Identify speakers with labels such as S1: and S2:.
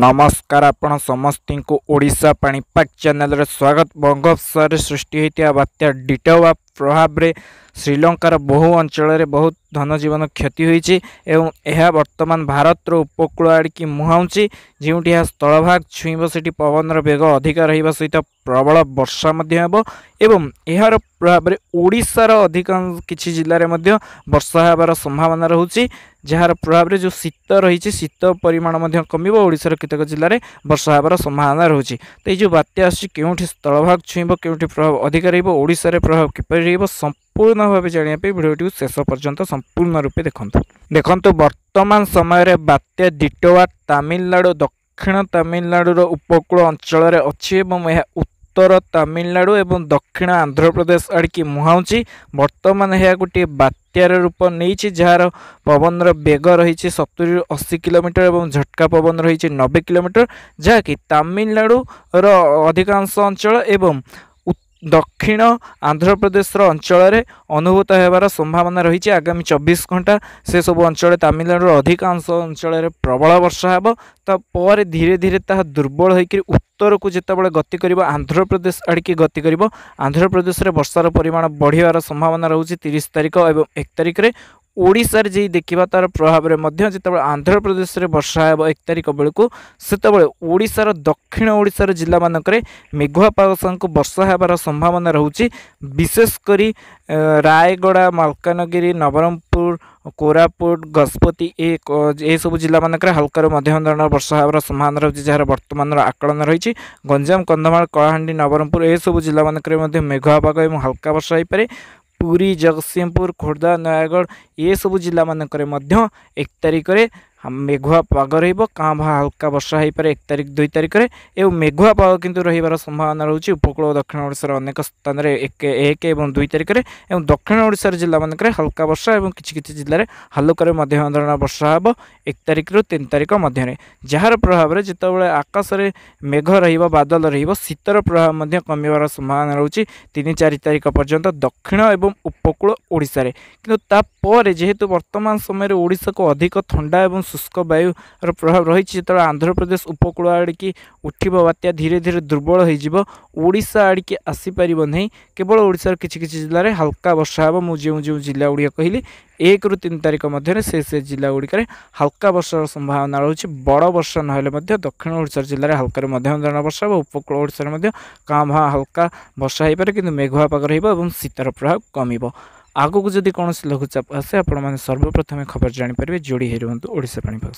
S1: नमस्कार आपण समस्ती को ओडिशा पाणीपाग चैनल रे स्वागत। बंगोपसागर सृष्टि होता बात्या डिटोवा प्रभाव रे श्रीलंकार बहु अंचल बहुत धनजीवन क्षति होती एवं यह वर्तमान भारत उपकूल आड़की मुहाऊँची जोटी स्थलभाग छुईब से पवन बेग अधिक रहा सहित प्रबल वर्षा एवं यार प्रभाव में ओडिशार अधिकांश किसी जिले में वर्षा होबार संभावना रोचे जार प्रभाव में जो शीत रही शीत परिमाण कम ओडिशार केतक जिले में वर्षा होबार संभावना रोचे। तो ये बात्या आसुँच स्थलभाग छुईब के प्रभाव अधिक रोशार प्रभाव किपर संपूर्ण भाव जानापी भिडियो शेष पर्यंत संपूर्ण रूपे देखु वर्तमान समय बात्या डिटोवा तमिलनाडु दक्षिण तमिलनाडुर उपकूल अंचल अच्छी उत्तर तमिलनाडु एवं दक्षिण आंध्र प्रदेश आड़की मुहाऊँची। वर्तमान यह गोटे बात्यार रूप नहीं जार पवन बेग रही 70-80 किलोमीटर और झटका पवन रही 90 किलोमीटर जहाँकि तमिलनाडु अधिकांश अंचल एवं दक्षिण आंध्र प्रदेश अंचल अनुभूत होबार संभावना रही। आगामी 24 घंटा से सब अंचल तमिलनाडु अधिकांश अंचल प्रबल वर्षा हो तापर धीरे धीरे ता दुर्बल होकर उत्तर को जितेबाला गति कर आंध्र प्रदेश आड़की गति कर आंध्र प्रदेश में वर्षार परिमाण बढ़ियार संभावना रोचे 30 तारिख और 1 तारिख में। ओडिशार जी देखा तार प्रभाव में जिते आंध्र प्रदेश में वर्षा हो 1 तारिख बेलू से ओडिशार दक्षिण ओडिशार जिला मानक मेघुआ पाग संग वर्षा होबार संभावना रोचे। विशेषकर रायगड़ा मालकानगिरी नवरंगपुर कोरापुट गजपति ए सब जिला मानक हल्कार मध्यम धरण वर्षा होबार संभावना रही जार वर्तमान आकलन रही। गंजाम कंधमाल कलाहांडी नवरंगपुर ए सब जिला मानक मेघुआ पाग और हल्का वर्षा हो पारे। पुरी जगतसिंहपुर खोर्धा नयागढ़ ये सब जिला मानक 1 तारिख में मेघुआ पाग रहा हल्का वर्षा हो पारे 1 तारिख 2 तारिख में एवं मेघुआ पाग किंतु रही संभावना रोचे उपकूल दक्षिण ओडिशार अनेक स्थान में 1 और 2 तारिख में एवं दक्षिण ओडिशार जिला मानक हल्का वर्षा और किसी जिले में हल्कार मध्यम धरण वर्षा हो 1 तारिख रु 3 तारिख मध्य जार प्रभाव में जितेबाला आकाश में मेघ बादल शीतर प्रभाव कमिबार संभावना रोचे 3-4 तारिख पर्यंत दक्षिण और उपकूल ओडिशा किंतु तापर जेहेतु वर्तमान समय ओडिशा को अधिक ठंडा और शुष्क वायुर प्रभाव रही जो आंध्र प्रदेश उपकूल आड़की उठब बात्या धीरे धीरे दुर्बल होड़शा आड़की आसीपर नहीं केवल ओडिशार किसी जिले में हल्का वर्षा हो। मुझे जो जिला गुड़िया कहली 1 ରୁ 3 तारिख मध्य से जिला गुड़िक हल्का वर्षार संभावना रोचे। बड़ वर्षा ना दक्षिण ओडिशार जिले में हल्कार मध्यम धरण वर्षा उपकूल ओडिशार काँ भाँ हल्का वर्षा हो पारे कि मेघुआ पाग रही शीतर प्रभाव कम। आगक जदि कौन लघुचाप आसे आपण सर्वप्रथम खबर जानीपर जोड़ी हो ओडिशा पाणीपाग।